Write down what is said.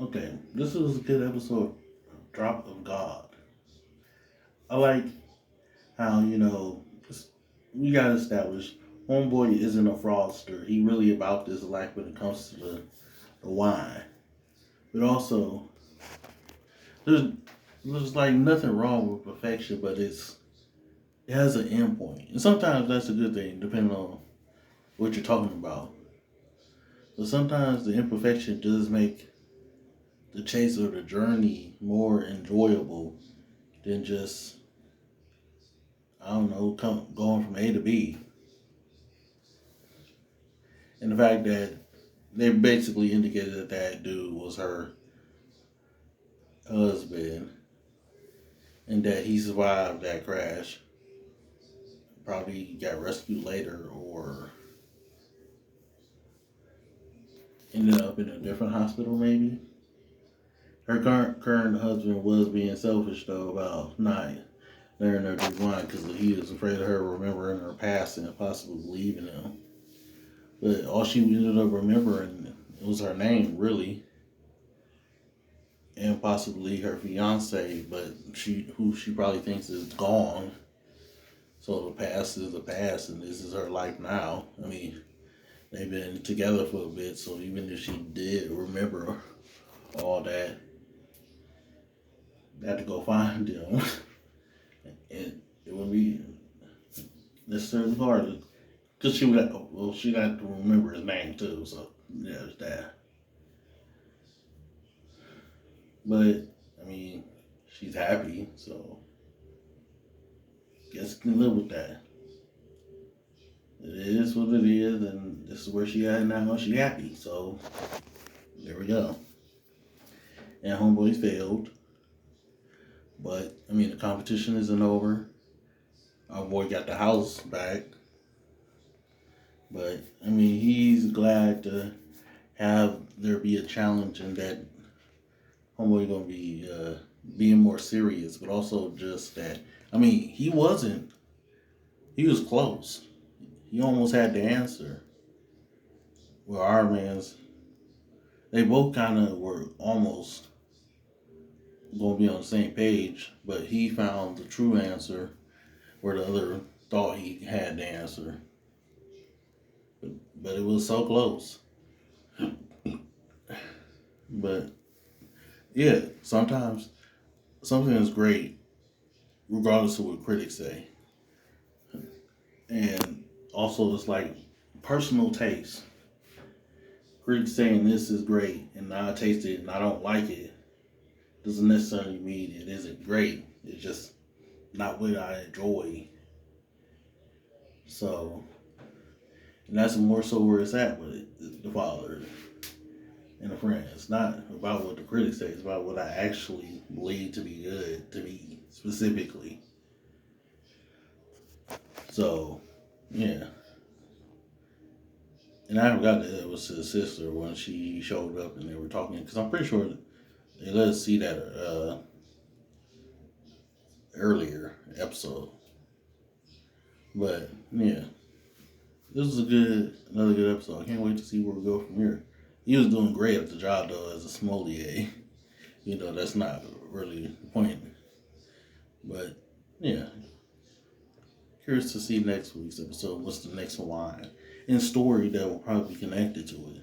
Okay, this was a good episode. Drop of God. I like how we got established. Homeboy isn't a fraudster. He really about this life when it comes to the wine. But also, there's there's like nothing wrong with perfection, but it has an end point, and sometimes that's a good thing, depending on what you're talking about. But sometimes the imperfection does make the chase or the journey more enjoyable than just I don't know going from A to B. And the fact that they basically indicated that that dude was her husband and that he survived that crash, probably got rescued later or ended up in a different hospital maybe. Her current husband was being selfish though about not letting her do wine because he was afraid of her remembering her past and possibly leaving him. But all she ended up remembering was her name, really, and possibly her fiance, but who she probably thinks is gone. So the past is the past, and this is her life now. I mean, they've been together for a bit, so even if she did remember all that, they had to go find them, and it would be necessarily hard because she got to remember his name too. So yeah, there's that. But I mean, she's happy, so guess can live with that. It is what it is, and this is where she at now. She happy, so there we go. And homeboy failed, but I mean the competition isn't over. Our boy got the house back, but I mean he's glad to have there be a challenge and that homeboy gonna be being more serious, but also just that. I mean he wasn't. He was close. He almost had the answer. Well, our man's they both kind of were almost going to be on the same page, but he found the true answer where the other thought he had the answer. But it was so close. But yeah, sometimes something is great regardless of what critics say. And also, it's like personal taste. Critics saying this is great and I taste it and I don't like it doesn't necessarily mean it isn't great. It's just not what I enjoy. So, and that's more so where it's at with it, the father and the friend. It's not about what the critics say. It's about what I actually believe to be good to me specifically. So, yeah. And I forgot that it was his sister when she showed up and they were talking because I'm pretty sure they let us see that earlier episode. But yeah, this was another good episode. I can't wait to see where we go from here. He was doing great at the job though as a sommelier. That's not really the point. But yeah, curious to see next week's episode. What's the next line and story that will probably be connected to it?